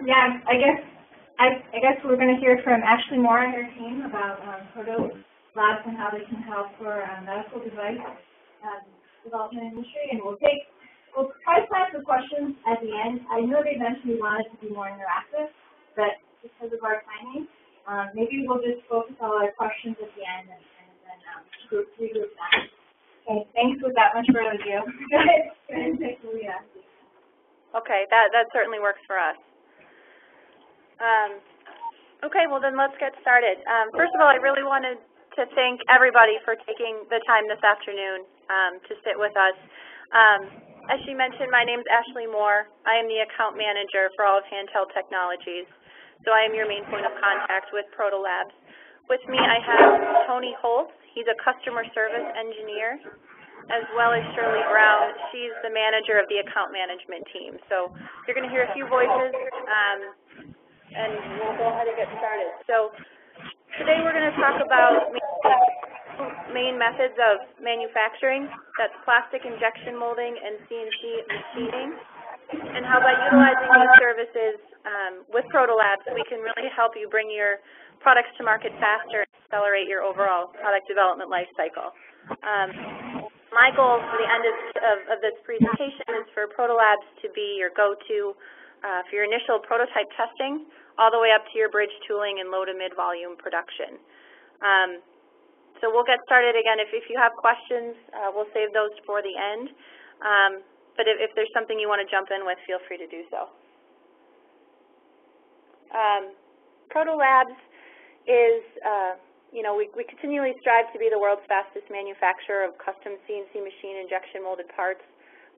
Yeah, I guess we're going to hear from Ashley Moore and her team about Proto Labs and how they can help for medical device development industry, and we'll try to plan some questions at the end. I know they mentioned we wanted to be more interactive, but because of our timing, maybe we'll just focus on our questions at the end and then regroup that. Okay, thanks with that much further ado. Go ahead, take the lead. Okay, that certainly works for us. Okay, well then let's get started. First of all, I really wanted to thank everybody for taking the time this afternoon to sit with us. As she mentioned, my name is Ashley Moore. I am the account manager for all of Hantel Technologies, so I am your main point of contact with Proto Labs. With me, I have Tony Holtz. He's a customer service engineer, as well as Shirley Brown. She's the manager of the account management team. So you're going to hear a few voices, and we'll go ahead and get started. So today we're going to talk about main methods of manufacturing. That's plastic injection molding and CNC machining, and how by utilizing these services with Proto Labs, we can really help you bring your products to market faster and accelerate your overall product development life cycle. My goal for the end of this presentation is for Proto Labs to be your go-to for your initial prototype testing, all the way up to your bridge tooling and low to mid-volume production. So we'll get started again. If you have questions, we'll save those for the end. But if there's something you want to jump in with, feel free to do so. Proto Labs is, we continually strive to be the world's fastest manufacturer of custom CNC machine injection molded parts.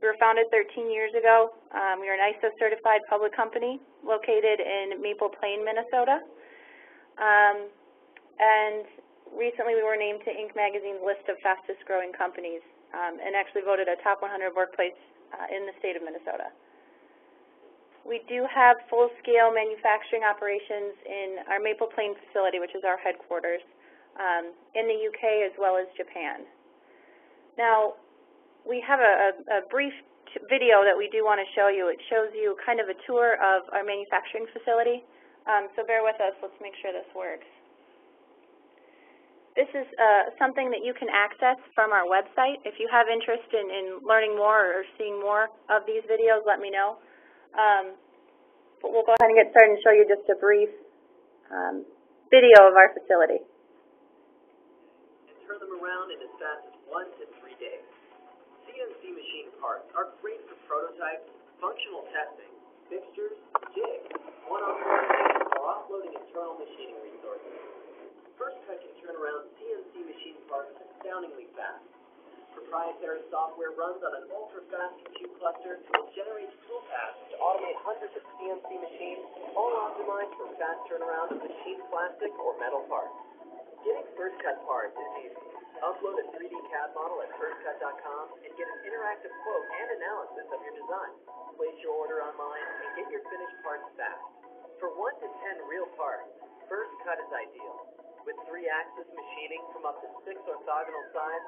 We were founded 13 years ago. We are an ISO certified public company located in Maple Plain, Minnesota. And recently we were named to Inc. magazine's list of fastest growing companies and actually voted a top 100 workplace in the state of Minnesota. We do have full-scale manufacturing operations in our Maple Plain facility, which is our headquarters, in the UK as well as Japan. Now, we have a brief video that we do want to show you. It shows you kind of a tour of our manufacturing facility. So bear with us. Let's make sure this works. This is something that you can access from our website. If you have interest in learning more or seeing more of these videos, let me know. But we'll go ahead and get started and show you just a brief video of our facility. And turn them around in as fast as 1 to 3 days. CNC machine parts are great for prototypes, functional testing, fixtures, jigs, one-off or offloading internal machining resources. First Cut can turn around CNC machine parts astoundingly fast. Proprietary software runs on an ultra-fast compute cluster that will generate tool paths to automate hundreds of CNC machines, all optimized for fast turnaround of machined plastic or metal parts. Getting First Cut parts is easy. Upload a 3D CAD model at firstcut.com and get an interactive quote and analysis of your design. Place your order online and get your finished parts fast. For 1 to 10 real parts, First Cut is ideal. With 3-axis machining from up to 6 orthogonal sides,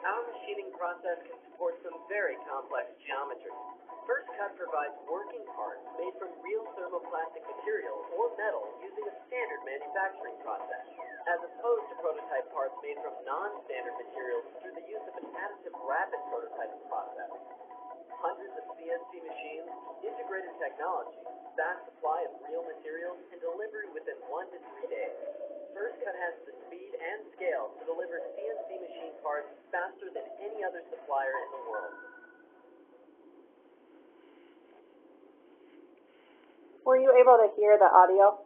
our machining process can support some very complex geometry. First Cut provides working parts made from real thermoplastic material or metal using a standard manufacturing process, as opposed to prototype parts made from non-standard materials through the use of an additive rapid prototyping process. Hundreds of CNC machines, integrated technology, fast supply of real materials, and delivery within 1 to 3 days. First Cut has the speed and scale to deliver CNC machine parts faster than any other supplier in the world. Were you able to hear the audio?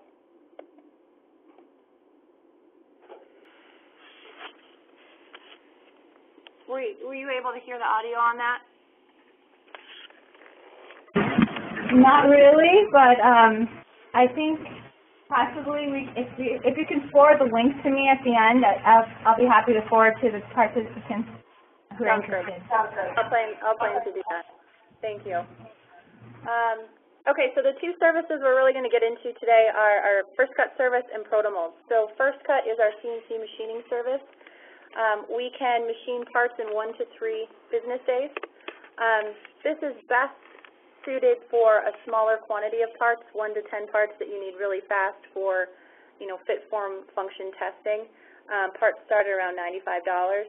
Were you able to hear the audio on that? Not really, but I think possibly if you can forward the links to me at the end, I'll be happy to forward to the participants who are interested. I'll plan to do that. Thank you. Okay, so the two services we're really going to get into today are our First Cut service and ProtoMold. So First Cut is our CNC machining service. We can machine parts in 1 to 3 business days. This is best suited for a smaller quantity of parts, 1 to 10 parts that you need really fast for, fit, form, function testing. Parts start at around $95.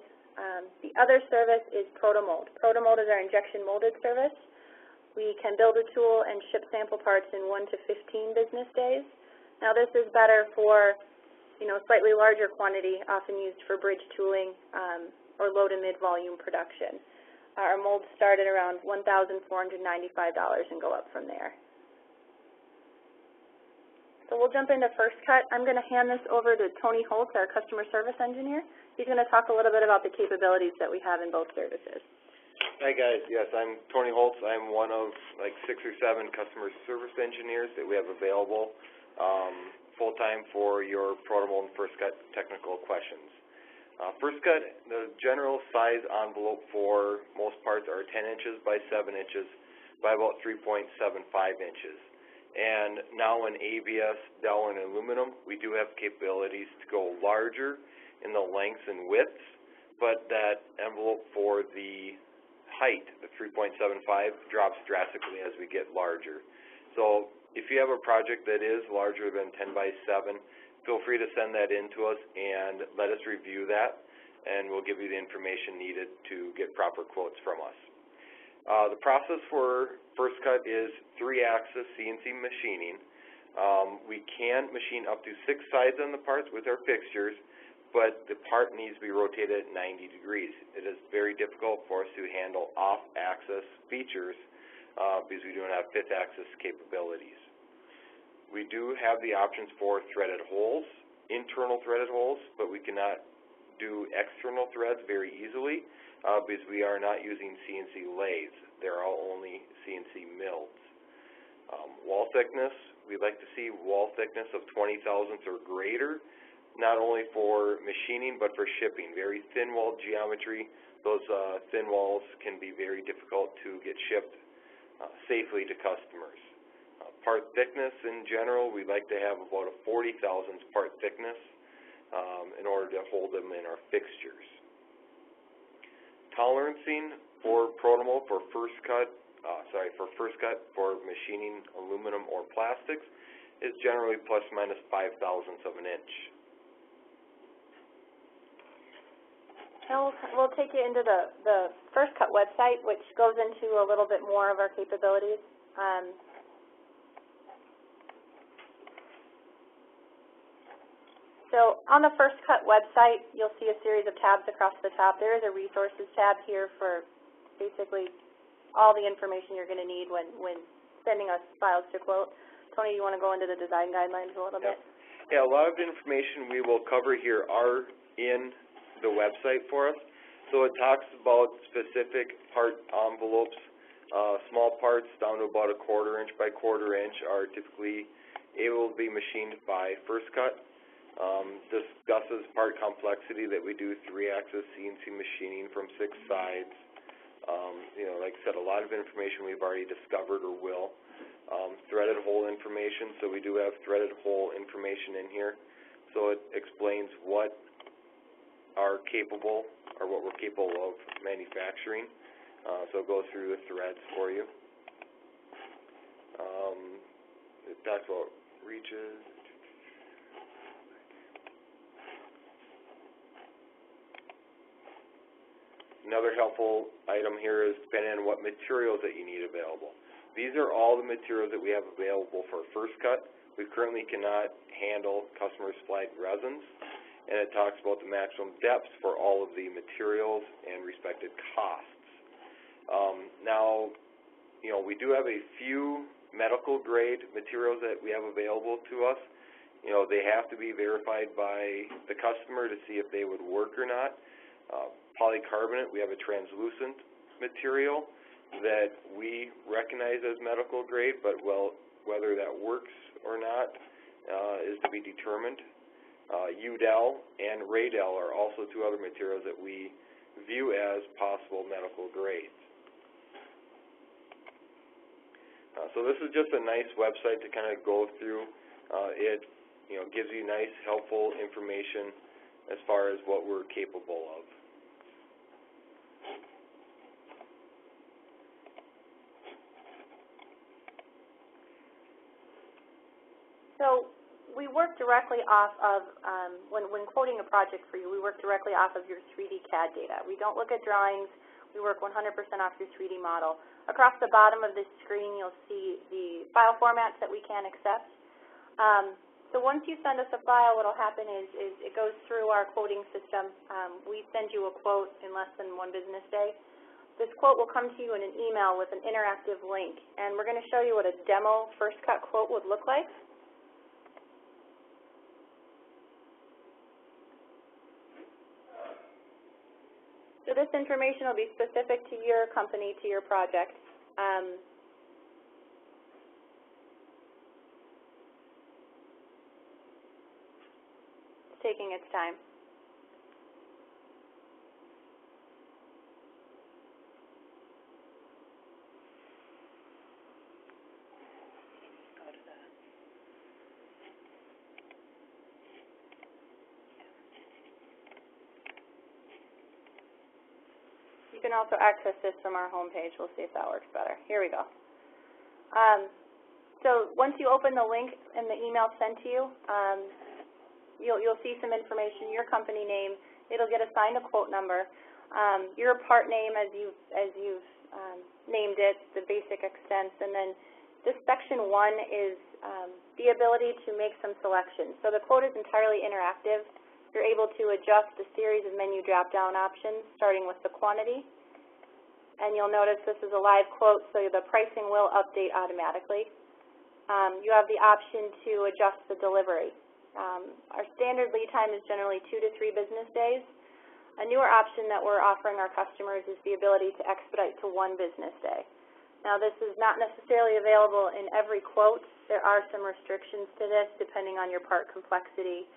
The other service is ProtoMold. ProtoMold is our injection molded service. We can build a tool and ship sample parts in 1 to 15 business days. Now this is better for, slightly larger quantity, often used for bridge tooling or low to mid volume production. Our molds start at around $1,495 and go up from there. So we'll jump into first cut. I'm going to hand this over to Tony Holtz, our customer service engineer. He's going to talk a little bit about the capabilities that we have in both services. Hi guys, yes, I'm Tony Holtz. I'm one of like 6 or 7 customer service engineers that we have available full-time for your ProtoMold and first cut technical questions. First cut, the general size envelope for most parts are 10 inches by 7 inches by about 3.75 inches. And now in ABS, Dowel, and aluminum, we do have capabilities to go larger in the lengths and widths, but that envelope for the height, the 3.75, drops drastically as we get larger. So if you have a project that is larger than 10 by 7, feel free to send that in to us and let us review that, and we'll give you the information needed to get proper quotes from us. The process for first cut is 3-axis CNC machining. We can machine up to 6 sides on the parts with our fixtures, but the part needs to be rotated at 90 degrees. It is very difficult for us to handle off-axis features because we don't have 5th-axis capabilities. We do have the options for threaded holes, internal threaded holes, but we cannot do external threads very easily because we are not using CNC lathes. They're all only CNC mills. Wall thickness, we'd like to see wall thickness of 20 thousandths or greater, not only for machining but for shipping. Very thin wall geometry, those thin walls can be very difficult to get shipped safely to customers. Part thickness in general, we'd like to have about a 40 thousandths part thickness in order to hold them in our fixtures. Tolerancing for ProtoMold for first cut for machining aluminum or plastics is generally plus minus 5 thousandths of an inch. And we'll take you into the first cut website, which goes into a little bit more of our capabilities. So on the first cut website, you'll see a series of tabs across the top. There is a resources tab here for basically all the information you're going to need when sending us files to quote. Tony, you want to go into the design guidelines a little bit? Yeah, a lot of the information we will cover here are in the website for us. So it talks about specific part envelopes. Small parts down to about a 1/4 inch by 1/4 inch are typically able to be machined by first cut. Discusses part complexity that we do 3-axis CNC machining from 6 sides. Like I said, a lot of information we've already discovered or will. Threaded hole information, so we do have threaded hole information in here. So it explains what are capable or what we're capable of manufacturing. So it goes through the threads for you. It talks about reaches. Another helpful item here is depending on what materials that you need available. These are all the materials that we have available for first cut. We currently cannot handle customer supplied resins, and it talks about the maximum depths for all of the materials and respected costs. Now, we do have a few medical grade materials that we have available to us. They have to be verified by the customer to see if they would work or not. Polycarbonate, we have a translucent material that we recognize as medical grade, but whether that works or not is to be determined. UDEL and Radel are also 2 other materials that we view as possible medical grades. So this is just a nice website to kind of go through. It gives you nice, helpful information as far as what we're capable of. So we work directly off of, when quoting a project for you, we work directly off of your 3D CAD data. We don't look at drawings. We work 100% off your 3D model. Across the bottom of this screen, you'll see the file formats that we can accept. So once you send us a file, what will happen is it goes through our quoting system. We send you a quote in less than 1 business day. This quote will come to you in an email with an interactive link, and we're going to show you what a demo first cut quote would look like. So this information will be specific to your company, to your project. It's taking its time. You can also access this from our homepage. We'll see if that works better. Here we go. So once you open the link in the email sent to you, you'll see some information, your company name. It'll get assigned a quote number, your part name as you've named it, the basic extents, and then this section 1 is the ability to make some selections. So the quote is entirely interactive. You're able to adjust a series of menu drop-down options, starting with the quantity. And you'll notice this is a live quote, so the pricing will update automatically. You have the option to adjust the delivery. Our standard lead time is generally 2 to 3 business days. A newer option that we're offering our customers is the ability to expedite to 1 business day. Now, this is not necessarily available in every quote. There are some restrictions to this depending on your part complexity,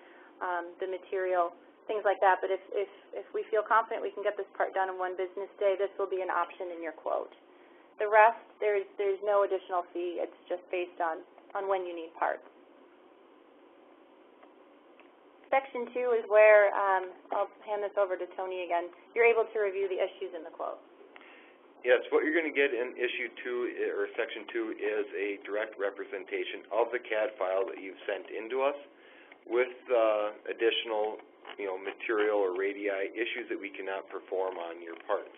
the material, things like that. But if we feel confident we can get this part done in 1 business day, this will be an option in your quote. The rest, there's no additional fee. It's just based on when you need parts. Section 2 is where, I'll hand this over to Tony again. You're able to review the issues in the quote. Yes, what you're going to get in Issue 2, or Section 2, is a direct representation of the CAD file that you've sent into us, with additional, material or radii issues that we cannot perform on your parts.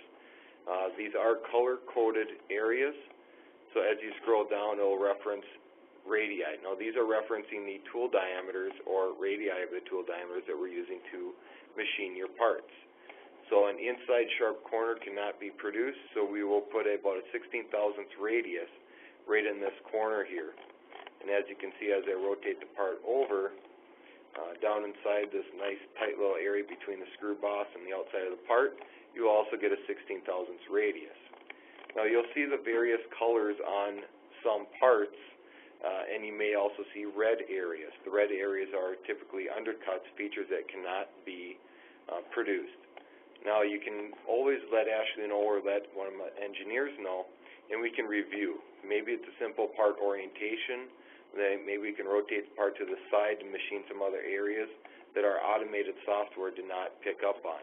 These are color-coded areas, so as you scroll down, it will reference radii. Now, these are referencing the tool diameters or radii of the tool diameters that we're using to machine your parts. So an inside sharp corner cannot be produced, so we will put about a 16,000th radius right in this corner here. And as you can see, as I rotate the part over, down inside this nice tight little area between the screw boss and the outside of the part, you also get a 16,000th radius. Now you'll see the various colors on some parts, and you may also see red areas. The red areas are typically undercuts, features that cannot be produced. Now you can always let Ashley know or let one of my engineers know, and we can review. Maybe it's a simple part orientation. Then maybe we can rotate the part to the side and machine some other areas that our automated software did not pick up on.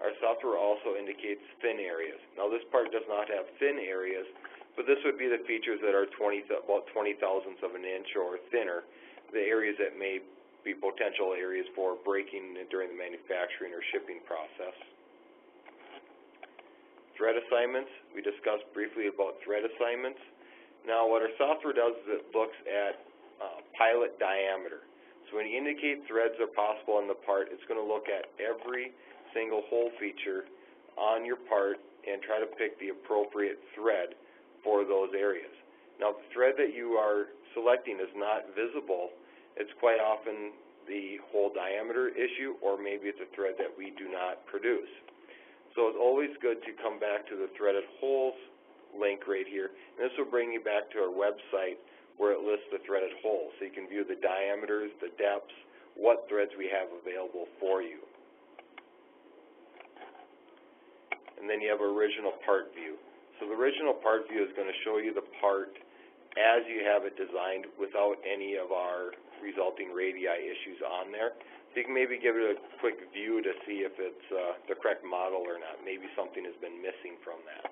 Our software also indicates thin areas. Now this part does not have thin areas, but this would be the features that are about 20 thousandths of an inch or thinner, the areas that may be potential areas for breaking during the manufacturing or shipping process. Thread assignments, we discussed briefly about thread assignments. Now what our software does is it looks at pilot diameter. So when you indicate threads are possible in the part, it's going to look at every single hole feature on your part and try to pick the appropriate thread for those areas. Now the thread that you are selecting is not visible. It's quite often the hole diameter issue, or maybe it's a thread that we do not produce. So it's always good to come back to the threaded holes link right here, and this will bring you back to our website where it lists the threaded holes, so you can view the diameters, the depths, what threads we have available for you. And then you have original part view. So the original part view is going to show you the part as you have it designed without any of our resulting radii issues on there. So you can maybe give it a quick view to see if it's the correct model or not. Maybe something has been missing from that.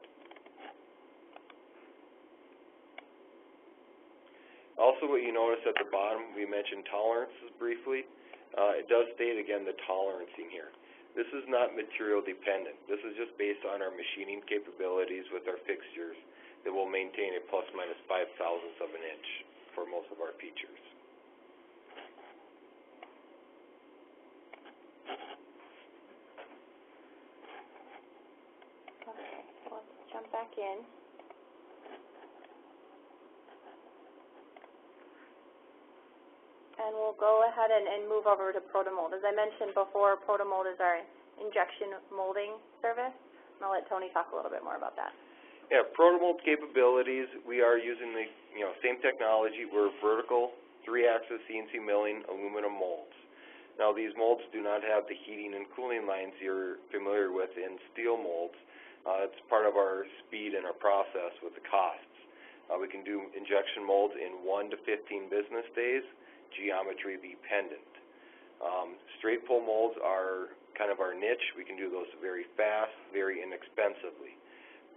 Also, what you notice at the bottom, we mentioned tolerances briefly. It does state, again, the tolerancing here. This is not material dependent. This is just based on our machining capabilities with our fixtures that will maintain a plus minus 5 thousandths of an inch for most of our features. Okay, so let's jump back in. And we'll go ahead and move over to ProtoMold. As I mentioned before, ProtoMold is our injection molding service. And I'll let Tony talk a little bit more about that. Yeah, ProtoMold capabilities, we are using the same technology. We're vertical, 3-axis CNC milling aluminum molds. Now, these molds do not have the heating and cooling lines you're familiar with in steel molds. It's part of our speed and our process with the costs. We can do injection molds in 1 to 15 business days, geometry dependent. Straight pull molds are kind of our niche. We can do those very fast, very inexpensively.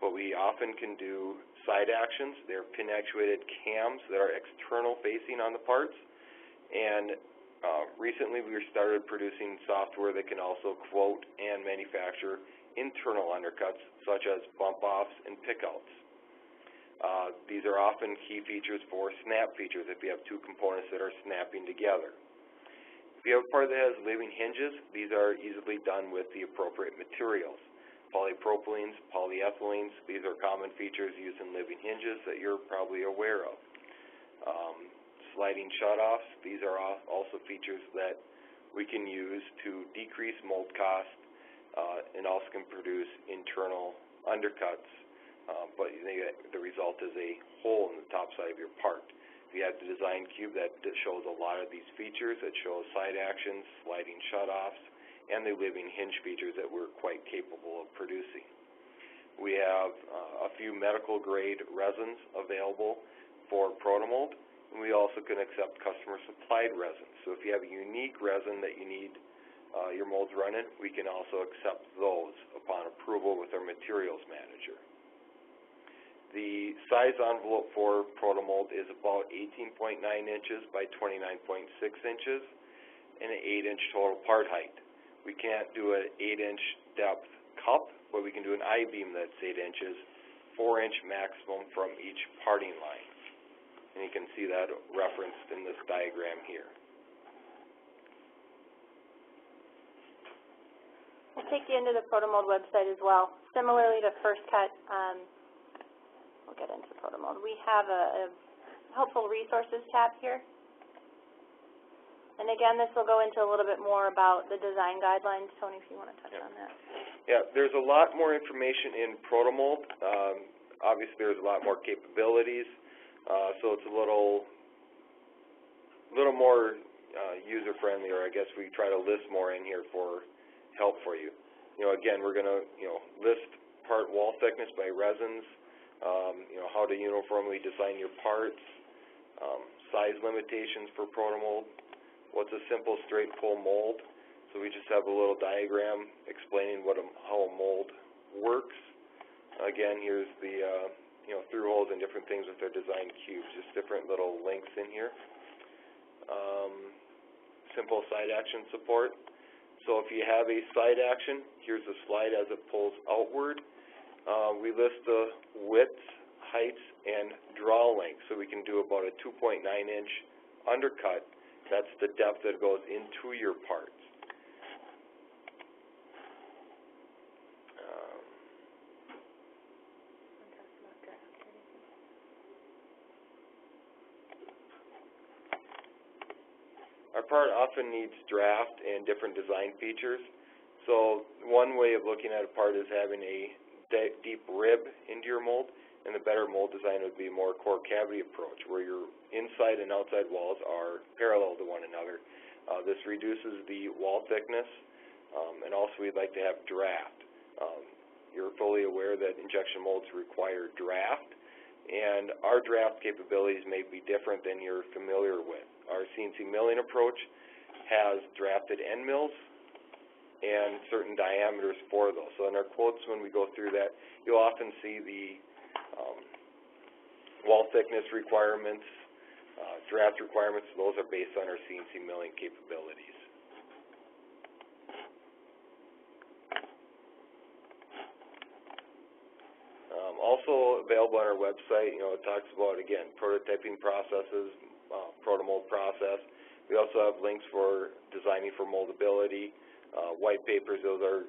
But we often can do side actions. They're pin actuated cams that are external facing on the parts. And recently we started producing software that can also quote and manufacture internal undercuts, such as bump offs and pick outs. These are often key features for snap features if you have two components that are snapping together. If you have a part that has living hinges, these are easily done with the appropriate materials. Polypropylenes, polyethylenes, these are common features used in living hinges that you're probably aware of. Sliding shutoffs, these are also features that we can use to decrease mold cost and also can produce internal undercuts. But the result is a hole in the top side of your part. If you have the design cube that shows a lot of these features, that shows side actions, sliding shutoffs, and the living hinge features that we're quite capable of producing. We have a few medical grade resins available for ProtoMold, and we also can accept customer supplied resins. So if you have a unique resin that you need your molds running, we can also accept those upon approval with our materials manager. The size envelope for ProtoMold is about 18.9 inches by 29.6 inches and an 8-inch total part height. We can't do an 8-inch depth cup, but we can do an I-beam that's 8 inches, 4-inch maximum from each parting line. And you can see that referenced in this diagram here. We'll take you into the ProtoMold website as well. Similarly to First Cut, we'll get into ProtoMold. We have a helpful resources tab here. And again, this will go into a little bit more about the design guidelines. Tony, if you want to touch on that. Yeah, there's a lot more information in ProtoMold. Obviously, there's a lot more capabilities, so it's a little more user-friendly, or I guess we try to list more in here for help for you. Again, we're going to list part wall thickness by resins, how to uniformly design your parts, size limitations for ProtoMold, what's a simple straight pull mold. So we just have a little diagram explaining how a mold works. Again, here's the through holes and different things with our design cubes, just different little links in here. Simple side action support. So if you have a side action, here's the slide as it pulls outward. We list the widths, heights, and draw length. So we can do about a 2.9-inch undercut. That's the depth that goes into your parts. Our part often needs draft and different design features. So one way of looking at a part is having a deep rib into your mold, and the better mold design would be a more core cavity approach, where your inside and outside walls are parallel to one another. This reduces the wall thickness, and also we'd like to have draft. You're fully aware that injection molds require draft, and our draft capabilities may be different than you're familiar with. Our CNC milling approach has drafted end mills and certain diameters for those. So in our quotes, when we go through that, you'll often see the wall thickness requirements Draft requirements, those are based on our CNC milling capabilities. Also available on our website, it talks about, again, prototyping processes, ProtoMold process. We also have links for designing for moldability, white papers. Those are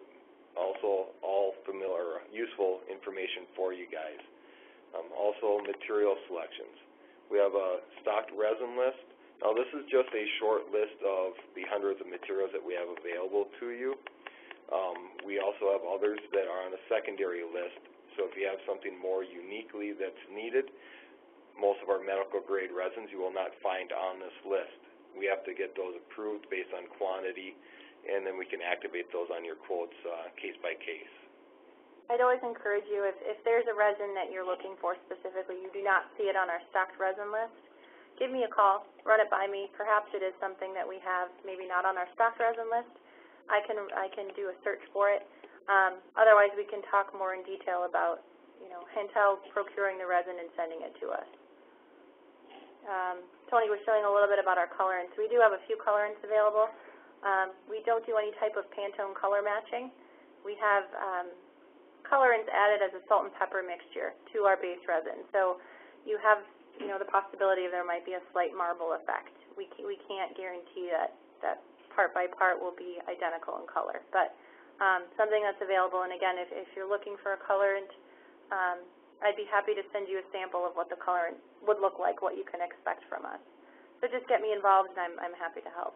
also all familiar, useful information for you guys. Also material selections. We have a stocked resin list. Now this is just a short list of the hundreds of materials that we have available to you. We also have others that are on a secondary list. So if you have something more uniquely that's needed, most of our medical grade resins you will not find on this list. We have to get those approved based on quantity, and then we can activate those on your quotes case by case. I'd always encourage you, if there's a resin that you're looking for specifically, you do not see it on our stocked resin list, give me a call, run it by me. Perhaps it is something that we have maybe not on our stocked resin list. I can do a search for it. Otherwise, we can talk more in detail about, Hantel procuring the resin and sending it to us. Tony was showing a little bit about our colorants. We do have a few colorants available. We don't do any type of Pantone color matching. We have colorants added as a salt and pepper mixture to our base resin. So you have, the possibility of there might be a slight marble effect. We can't guarantee that part by part will be identical in color, but something that's available. And again, if you're looking for a colorant, I'd be happy to send you a sample of what the colorant would look like, what you can expect from us. So just get me involved, and I'm happy to help.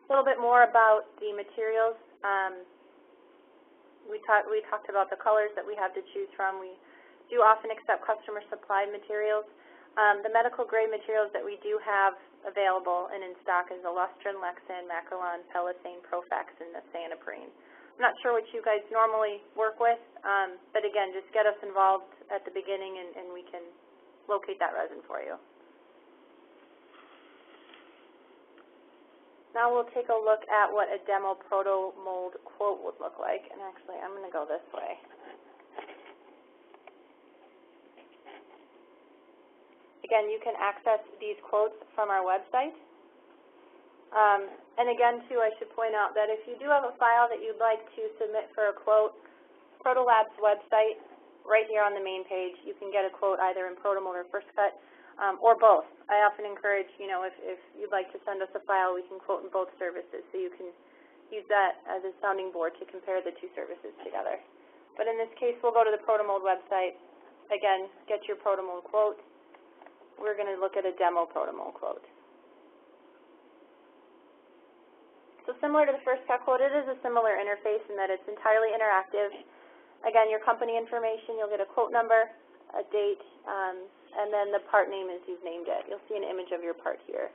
A little bit more about the materials. We talked about the colors that we have to choose from. We do often accept customer supplied materials. The medical grade materials that we do have available and in stock is Elustrin, Lexan, Macrolon, Pellisane, Profax, and the Sanaprine. I'm not sure what you guys normally work with, but again, just get us involved at the beginning and we can locate that resin for you. Now we'll take a look at what a demo ProtoMold quote would look like. And actually, I'm going to go this way. Again, you can access these quotes from our website. And again, too, I should point out that if you do have a file that you'd like to submit for a quote, Protolabs website, right here on the main page, you can get a quote either in ProtoMold or First Cut, or both. I often encourage, if you'd like to send us a file, we can quote in both services, so you can use that as a sounding board to compare the two services together. But in this case, we'll go to the ProtoMold website. Again, get your ProtoMold quote. We're going to look at a demo ProtoMold quote. So similar to the First Cut quote, it is a similar interface in that it's entirely interactive. Again, your company information, you'll get a quote number, a date, and then the part name as you've named it. You'll see an image of your part here.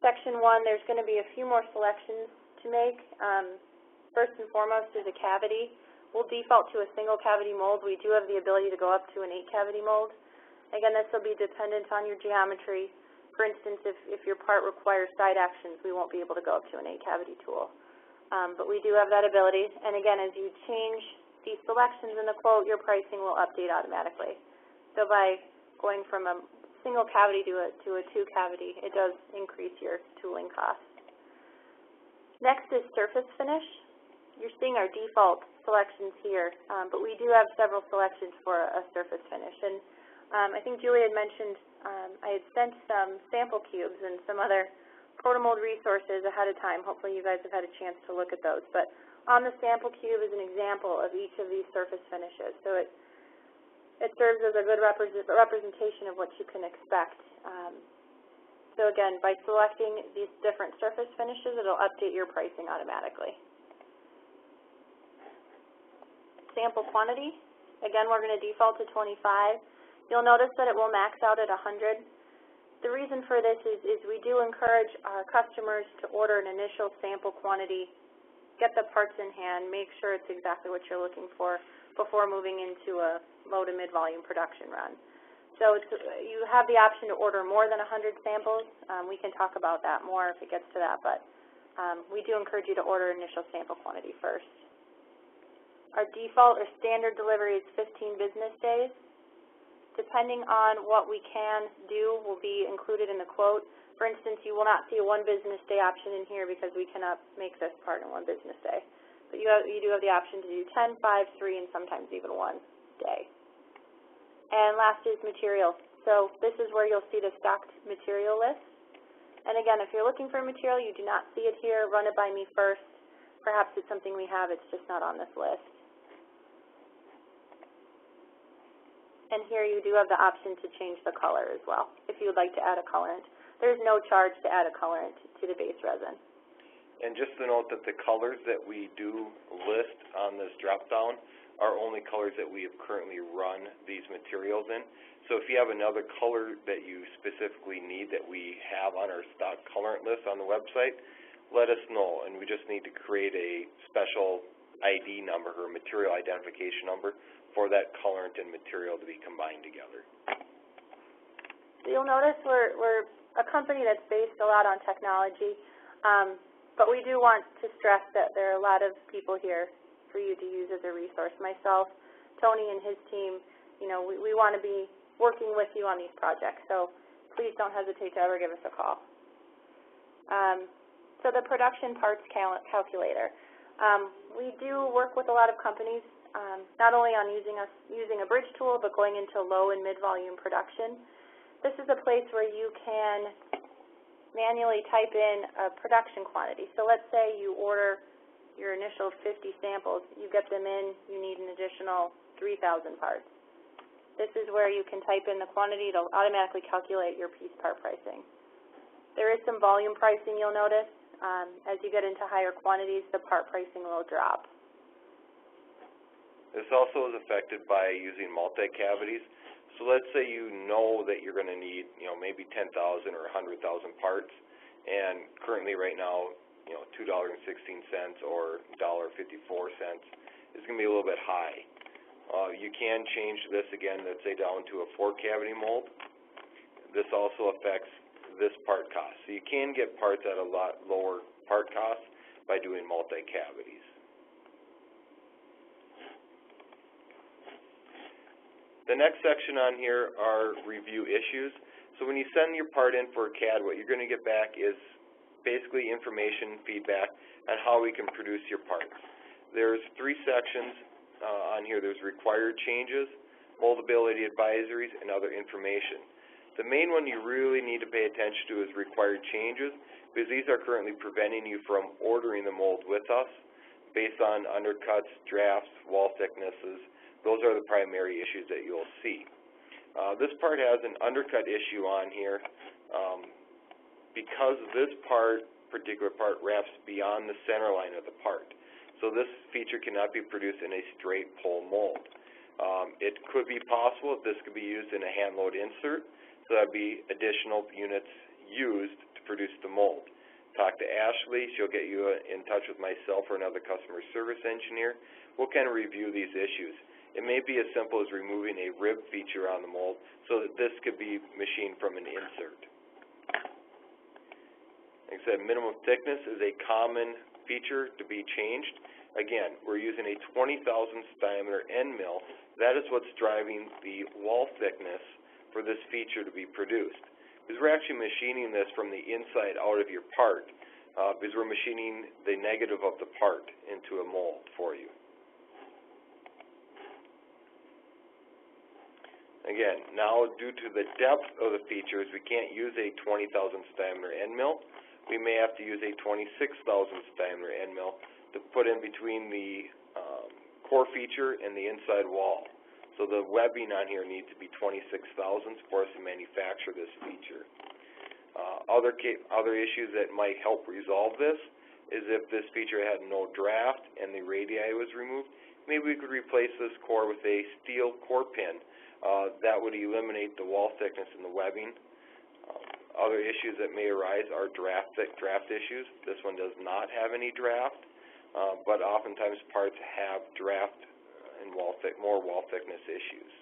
Section 1, there's going to be a few more selections to make. First and foremost is a cavity. We'll default to a single cavity mold. We do have the ability to go up to an 8-cavity mold. Again, this will be dependent on your geometry. For instance, if your part requires side actions, we won't be able to go up to an 8-cavity tool. But we do have that ability. And again, as you change these selections in the quote, your pricing will update automatically. So by going from a single cavity to a 2-cavity, it does increase your tooling costs. Next is surface finish. You're seeing our default selections here, but we do have several selections for a surface finish. And I think Julie had mentioned I had sent some sample cubes and some other ProtoMold resources ahead of time. Hopefully you guys have had a chance to look at those. But on the sample cube is an example of each of these surface finishes. So it serves as a good representation of what you can expect. So again, by selecting these different surface finishes, it'll update your pricing automatically. Sample quantity, again, we're going to default to 25. You'll notice that it will max out at 100. The reason for this is we do encourage our customers to order an initial sample quantity, get the parts in hand, make sure it's exactly what you're looking for before moving into a low to mid-volume production run. So you have the option to order more than 100 samples. We can talk about that more if it gets to that, but we do encourage you to order initial sample quantity first. Our default or standard delivery is 15 business days. Depending on what we can do will be included in the quote. For instance, you will not see a 1 business day option in here because we cannot make this part in 1 business day. But you do have the option to do 10, 5, 3, and sometimes even 1 day. And last is material. So this is where you'll see the stocked material list. And again, if you're looking for material, you do not see it here, run it by me first. Perhaps it's something we have, it's just not on this list. And here you do have the option to change the color as well, if you would like to add a colorant. There's no charge to add a colorant to the base resin. And just to note that the colors that we do list on this drop-down are only colors that we have currently run these materials in. So if you have another color that you specifically need that we have on our stock colorant list on the website, let us know, and we just need to create a special ID number or material identification number for that colorant and material to be combined together. So you'll notice we're a company that's based a lot on technology, but we do want to stress that there are a lot of people here for you to use as a resource. Myself, Tony and his team, you know, we want to be working with you on these projects, so please don't hesitate to ever give us a call. So the production parts calculator. We do work with a lot of companies, not only on using a bridge tool, but going into low and mid-volume production. This is a place where you can manually type in a production quantity. So let's say you order your initial 50 samples, you get them in, you need an additional 3,000 parts. This is where you can type in the quantity to automatically calculate your piece part pricing. There is some volume pricing you'll notice. As you get into higher quantities, the part pricing will drop. This also is affected by using multi-cavities. So let's say you know that you're going to need, maybe 10,000 or 100,000 parts, and currently right now, $2.16 or $1.54 is going to be a little bit high. You can change this again, let's say down to a 4-cavity mold. This also affects this part cost. So you can get parts at a lot lower part cost by doing multi-cavities. The next section on here are review issues. So when you send your part in for a CAD, what you're going to get back is basically information, feedback on how we can produce your parts. There's 3 sections on here. There's required changes, moldability advisories, and other information. The main one you really need to pay attention to is required changes, because these are currently preventing you from ordering the mold with us based on undercuts, drafts, wall thicknesses. Those are the primary issues that you'll see. This part has an undercut issue on here because this particular part wraps beyond the center line of the part. So this feature cannot be produced in a straight pull mold. It could be possible if this could be used in a hand load insert, so that would be additional units used to produce the mold. Talk to Ashley. She'll get you in touch with myself or another customer service engineer. We'll kind of review these issues. It may be as simple as removing a rib feature on the mold so that this could be machined from an insert. Like I said, minimum thickness is a common feature to be changed. Again, we're using a 20 thousandths diameter end mill. That is what's driving the wall thickness for this feature to be produced. Because we're actually machining this from the inside out of your part, because we're machining the negative of the part into a mold for you. Again, now due to the depth of the features, we can't use a 20 thousandths diameter end mill. We may have to use a 26 thousandths diameter end mill to put in between the core feature and the inside wall. So the webbing on here needs to be 26 thousandths for us to manufacture this feature. Other issues that might help resolve this is if this feature had no draft and the radii was removed, maybe we could replace this core with a steel core pin. That would eliminate the wall thickness and the webbing. Other issues that may arise are draft issues. This one does not have any draft, but oftentimes parts have draft and more wall thickness issues.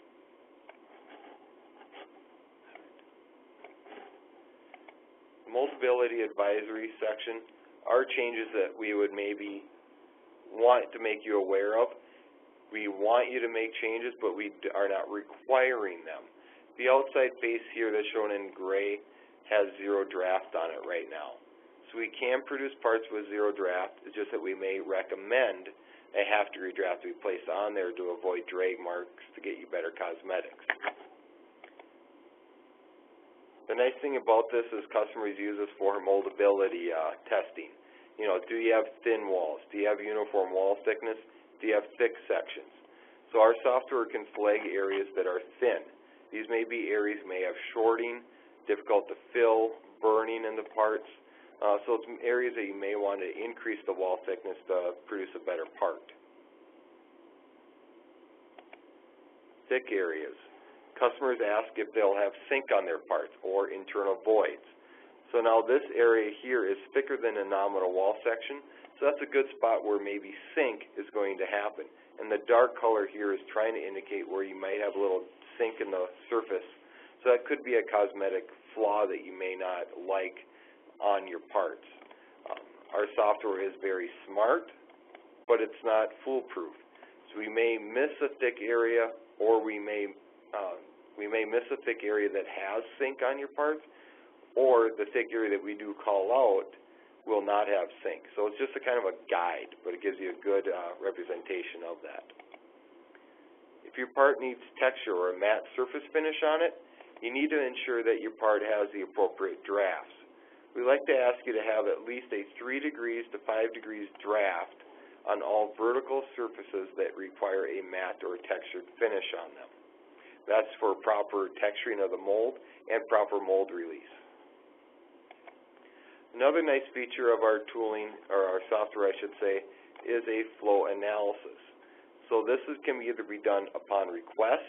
Moldability advisory section. are changes that we would maybe want to make you aware of. We want you to make changes, but we are not requiring them. The outside face here that's shown in gray has 0 draft on it right now. So we can produce parts with 0 draft, it's just that we may recommend a half-degree draft to be placed on there to avoid drag marks to get you better cosmetics. The nice thing about this is customers use this for moldability testing. You know, do you have thin walls? Do you have uniform wall thickness? Do you have thick sections? So our software can flag areas that are thin. These may be areas may have shorting, difficult to fill, burning in the parts. So it's areas that you may want to increase the wall thickness to produce a better part. Thick areas. Customers ask if they'll have sink on their parts or internal voids. So now this area here is thicker than a nominal wall section, so that's a good spot where maybe sink is going to happen. And the dark color here is trying to indicate where you might have a little sink in the surface. So that could be a cosmetic flaw that you may not like on your parts. Our software is very smart, but it's not foolproof. So we may miss a thick area, or we may miss a thick area that has sink on your parts, or the thick area that we do call out will not have sink. So it's just a kind of a guide, but it gives you a good representation of that. If your part needs texture or a matte surface finish on it, you need to ensure that your part has the appropriate drafts. We like to ask you to have at least a 3 degrees to 5 degrees draft on all vertical surfaces that require a matte or textured finish on them. That's for proper texturing of the mold and proper mold release. Another nice feature of our tooling, or our software I should say, is a flow analysis. So this can either be done upon request,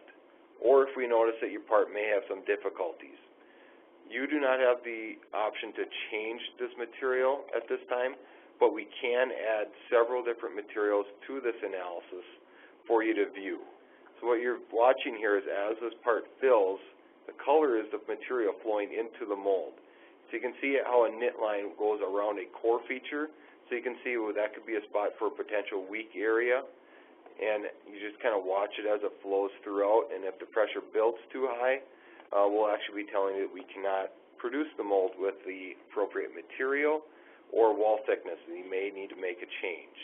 or if we notice that your part may have some difficulties. You do not have the option to change this material at this time, but we can add several different materials to this analysis for you to view. So what you're watching here is as this part fills, the color is the material flowing into the mold. So you can see how a knit line goes around a core feature. So you can see that could be a spot for a potential weak area. And you just kind of watch it as it flows throughout. And if the pressure builds too high, we'll actually be telling you that we cannot produce the mold with the appropriate material or wall thickness, and you may need to make a change.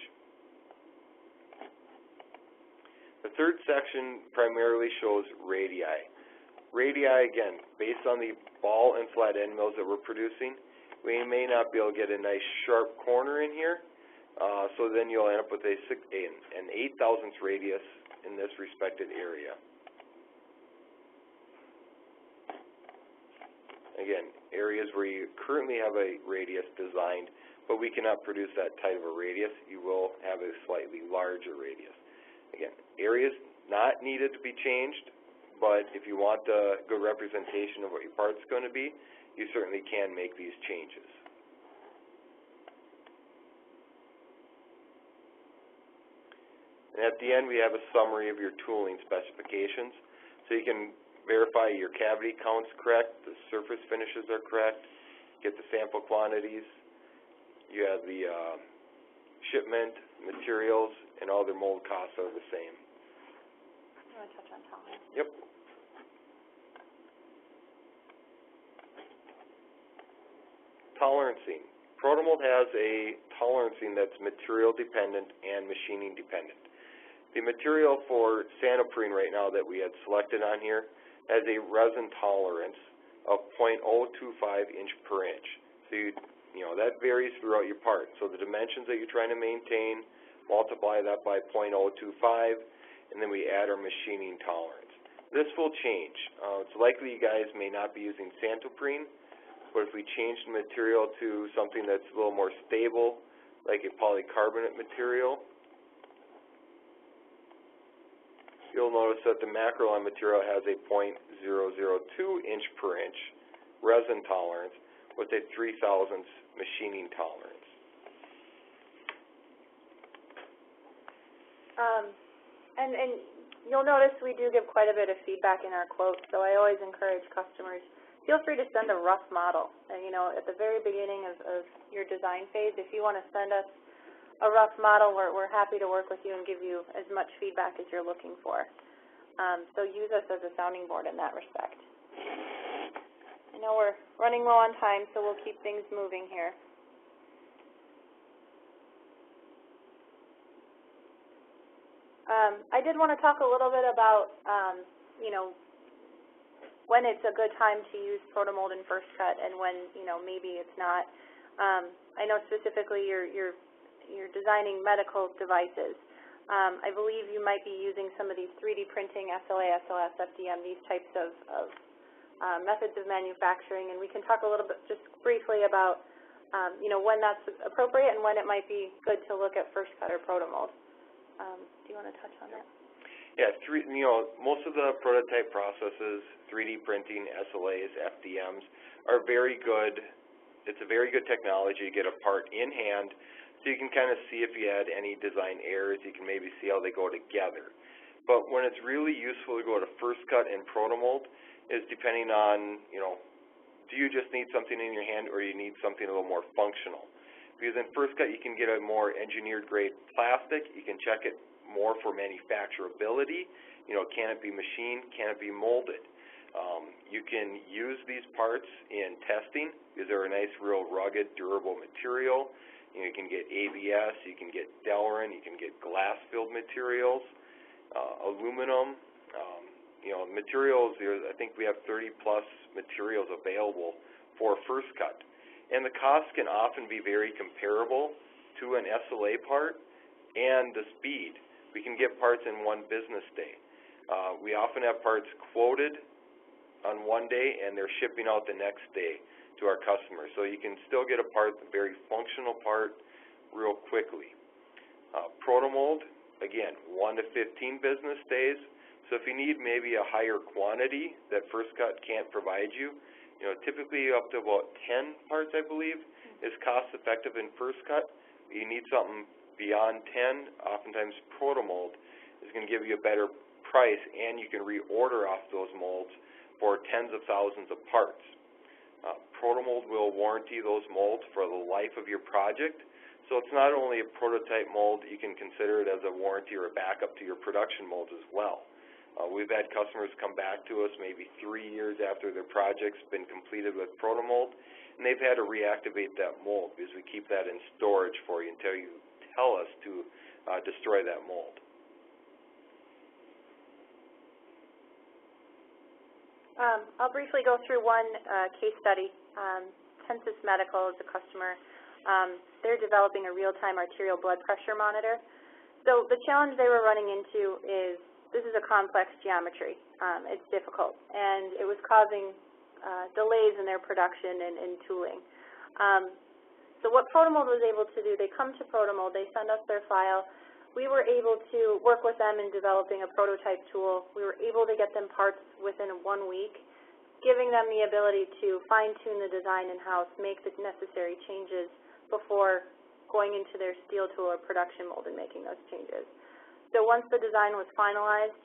The third section primarily shows radii. Radii, again, based on the ball and flat end mills that we're producing, we may not be able to get a nice sharp corner in here, so then you'll end up with an 8,000th radius in this respected area. Again, areas where you currently have a radius designed, but we cannot produce that type of a radius, you will have a slightly larger radius. Again, areas not needed to be changed, but if you want a good representation of what your part's going to be, you certainly can make these changes. And at the end, we have a summary of your tooling specifications, so you can verify your cavity count's correct, the surface finishes are correct, get the sample quantities, you have the shipment, materials, and all their mold costs are the same. You want to touch on tolerance? Yep. Tolerancing. ProtoMold has a tolerancing that's material dependent and machining dependent. The material for santoprene right now that we had selected on here has a resin tolerance of 0.025 inch per inch. So you know that varies throughout your part. So the dimensions that you're trying to maintain, multiply that by 0.025, and then we add our machining tolerance. This will change. It's likely you guys may not be using santoprene, but if we change the material to something that's a little more stable, like a polycarbonate material, you'll notice that the macrolon material has a 0.002 inch per inch resin tolerance with a 3,000th machining tolerance. And you'll notice we do give quite a bit of feedback in our quotes, so I always encourage customers feel free to send a rough model. You know, at the very beginning of your design phase, if you want to send us a rough model, we're happy to work with you and give you as much feedback as you're looking for. So use us as a sounding board in that respect. I know we're running low on time, so we'll keep things moving here. I did want to talk a little bit about, you know, when it's a good time to use ProtoMold and First Cut and when, you know, maybe it's not. I know specifically you're designing medical devices. I believe you might be using some of these 3D printing, SLA, SLS, FDM, these types of methods of manufacturing, and we can talk a little bit just briefly about, you know, when that's appropriate and when it might be good to look at First Cut or ProtoMold. Do you want to touch on that? Yeah, you know, most of the prototype processes, 3D printing, SLAs, FDMs, are very good. It's a very good technology to get a part in hand, so you can kind of see if you had any design errors. You can maybe see how they go together. But when it's really useful to go to First Cut and ProtoMold is depending on, you know, do you just need something in your hand or you need something a little more functional? Because in First Cut you can get a more engineered grade plastic. You can check it more for manufacturability. You know, can it be machined? Can it be molded? You can use these parts in testing because they're a nice, real rugged, durable material. You know, you can get ABS, you can get Delrin, you can get glass-filled materials, aluminum. You know, materials, I think we have 30-plus materials available for First Cut. And the cost can often be very comparable to an SLA part and the speed. We can get parts in one business day. We often have parts quoted on one day and they're shipping out the next day to our customers. So you can still get a part, a very functional part, real quickly. ProtoMold, again, 1 to 15 business days. So if you need maybe a higher quantity that First Cut can't provide you, you know, typically up to about 10 parts, I believe, is cost effective in First Cut. You need something beyond 10, oftentimes ProtoMold is going to give you a better price, and you can reorder off those molds for tens of thousands of parts. ProtoMold will warranty those molds for the life of your project, so it's not only a prototype mold, you can consider it as a warranty or a backup to your production molds as well. We've had customers come back to us maybe 3 years after their project's been completed with ProtoMold, and they've had to reactivate that mold because we keep that in storage for you until you tell us to destroy that mold. I'll briefly go through one case study. Tensis Medical is a customer. They're developing a real-time arterial blood pressure monitor. So the challenge they were running into is this is a complex geometry. It's difficult, and it was causing delays in their production and tooling. So what ProtoMold was able to do, they come to ProtoMold, they send us their file. We were able to work with them in developing a prototype tool. We were able to get them parts within 1 week, giving them the ability to fine-tune the design in-house, make the necessary changes before going into their steel tool or production mold and making those changes. So once the design was finalized,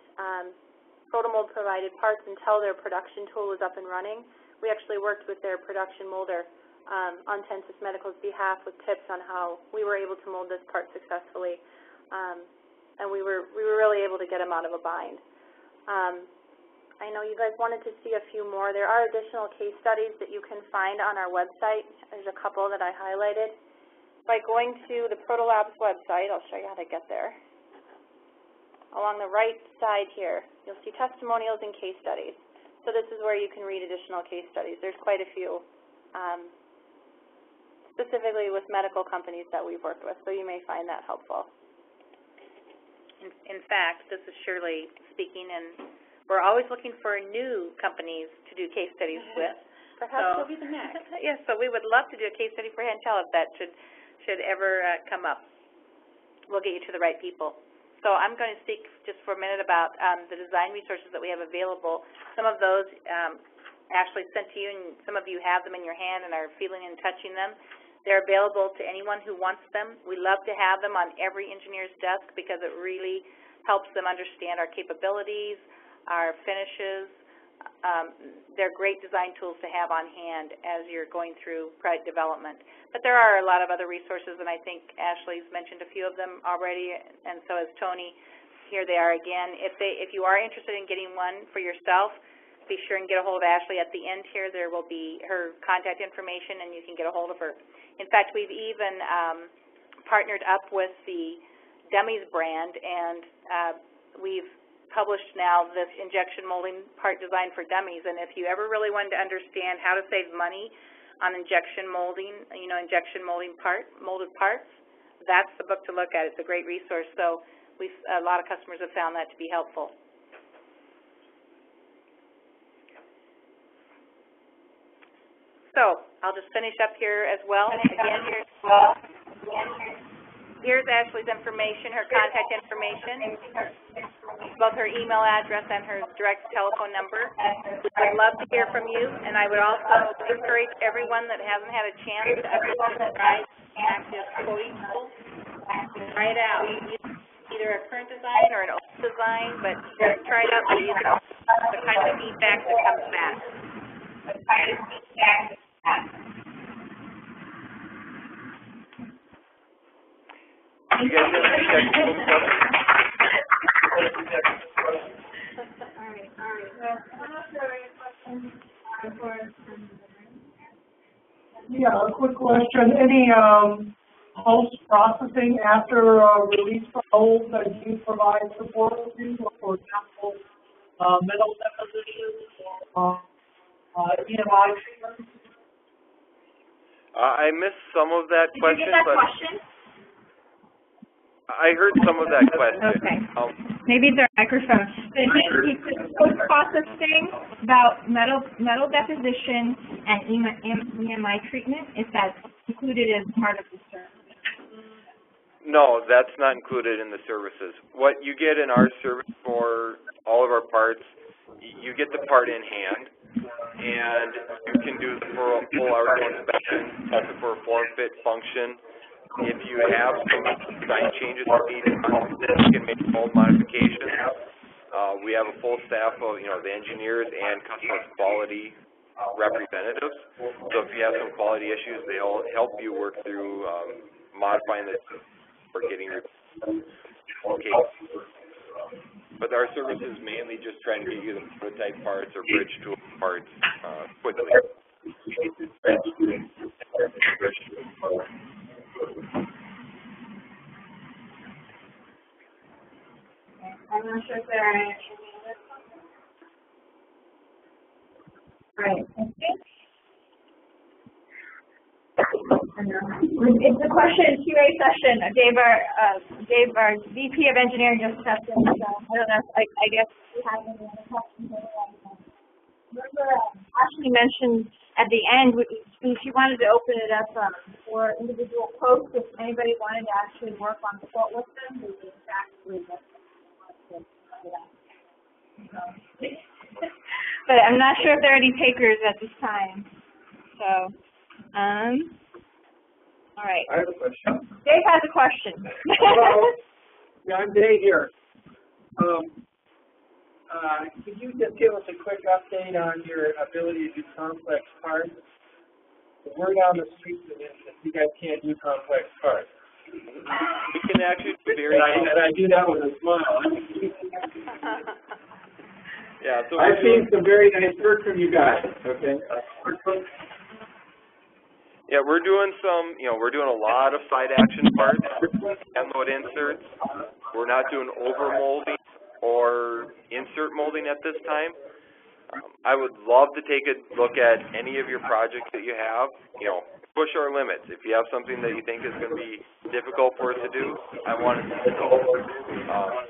ProtoMold provided parts until their production tool was up and running. We actually worked with their production molder on Tensis Medical's behalf with tips on how we were able to mold this part successfully, and we were really able to get them out of a bind. I know you guys wanted to see a few more. There are additional case studies that you can find on our website. There's a couple that I highlighted. By going to the Protolabs website, I'll show you how to get there. Along the right side here, you'll see testimonials and case studies. So this is where you can read additional case studies. There's quite a few, specifically with medical companies that we've worked with, so you may find that helpful. In fact, this is Shirley speaking, and we're always looking for new companies to do case studies with. Perhaps you'll be the next. Yes, so we would love to do a case study for Hantel if that should ever come up. We'll get you to the right people. So I'm going to speak just for a minute about the design resources that we have available. Some of those Ashley sent to you, and some of you have them in your hand and are feeling and touching them. They're available to anyone who wants them. We love to have them on every engineer's desk because it really helps them understand our capabilities, our finishes, they're great design tools to have on hand as you're going through product development. But there are a lot of other resources, and I think Ashley's mentioned a few of them already, and so has Tony. Here they are again. If you are interested in getting one for yourself, be sure and get a hold of Ashley. At the end here, there will be her contact information, and you can get a hold of her. In fact, we've even partnered up with the Dummies brand, and we've published now this injection molding part design for dummies. And if you ever really wanted to understand how to save money on injection molding, injection molding molded parts, that's the book to look at. It's a great resource. So a lot of customers have found that to be helpful. So I'll just finish up here as well. Here's Ashley's information, her contact information, both her email address and her direct telephone number. I'd love to hear from you, and I would also encourage everyone that hasn't had a chance to try Active Quoting Tool, try it out. Either a current design or an old design, but try it out so you know the kind of feedback that comes back. You guys have any technical stuff? All right. I'm not sure any questions Yeah, a quick question. Any post-processing after release from mold that you provide support to, for example, metal deposition or EMI treatment? I missed some of that question. Did you get that question? I heard some of that question. Okay. Maybe the microphone. He said post-processing about metal deposition and EMI treatment, if that's included as part of the service. No, that's not included in the services. What you get in our service for all of our parts, you get the part in hand, and you can do the full article inspection, test it for a form, fit, function. If you have some design changes that need to be done, you can make mold modifications. We have a full staff of, the engineers and customer quality representatives. So if you have some quality issues, they'll help you work through modifying the or getting your case. But our service is mainly just trying to get you the prototype parts or bridge tool parts quickly. I'm not sure if there are any other questions. Right. It's a question and QA session. Dave, our VP of Engineering, just stepped in, so I don't know. I guess we have any other questions. Remember, Ashley mentioned at the end, she wanted to open it up for individual posts. If anybody wanted to actually work on the quote with them, we would exactly do that. But I'm not sure if there are any takers at this time. So, all right. I have a question. Dave has a question. Hello. Yeah, I'm Dave here. Could you just give us a quick update on your ability to do complex parts? The word on the street is that you guys can't do complex parts. We can actually do very and I do that with a smile. Yeah, so I've seen some very nice work from you guys. Okay. Yeah, we're doing we're doing a lot of side action parts, end load inserts. We're not doing over molding or insert molding at this time. I would love to take a look at any of your projects that you have. Push our limits. If you have something that you think is going to be difficult for us to do, I want to see it.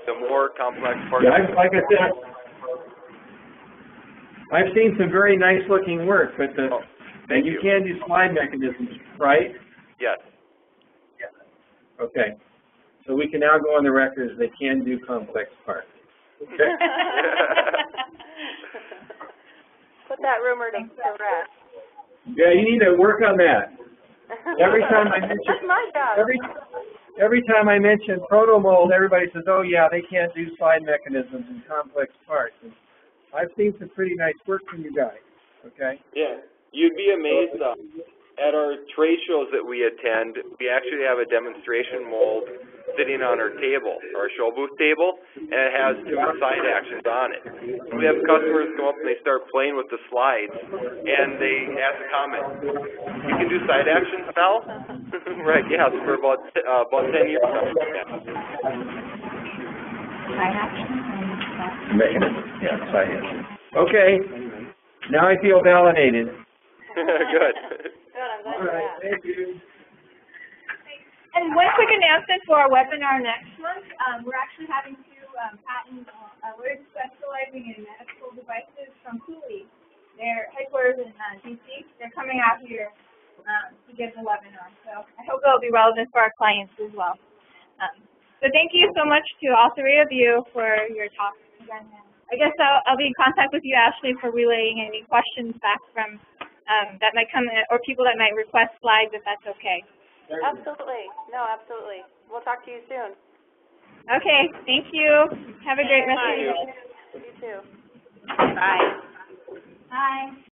The more complex parts. Yeah, like I said, I've seen some very nice looking work, but you can do slide mechanisms, right? Yes. Okay. So we can now go on the record as they can do complex parts. Okay. Put that rumor to rest. Yeah, you need to work on that. Every time I mention That's my job. every time I mention ProtoMold, everybody says, "Oh yeah, they can't do slide mechanisms and complex parts." And I've seen some pretty nice work from you guys, okay? Yeah, you'd be amazed. At our trade shows that we attend, we actually have a demonstration mold sitting on our table, our show booth table, and it has 2 side actions on it. We have customers come up and they start playing with the slides, and they ask a comment. You can do side actions now? Right, yes, for about 10 years now. Side action. Yeah, side action. Okay, now I feel validated. Good. Good, I'm glad All you right, asked. thank you. And one quick announcement for our webinar next month. We're actually having 2 patent lawyers specializing in medical devices from Cooley. Their headquarters in DC. They're coming out here to give the webinar. So I hope it'll be relevant for our clients as well. So thank you so much to all 3 of you for your talks again. I guess I'll be in contact with you, Ashley, for relaying any questions back from that might come in, or people that might request slides, if that's okay. Absolutely. No, absolutely. We'll talk to you soon. Okay, thank you. Have a great rest of your day. You too. Bye. Bye.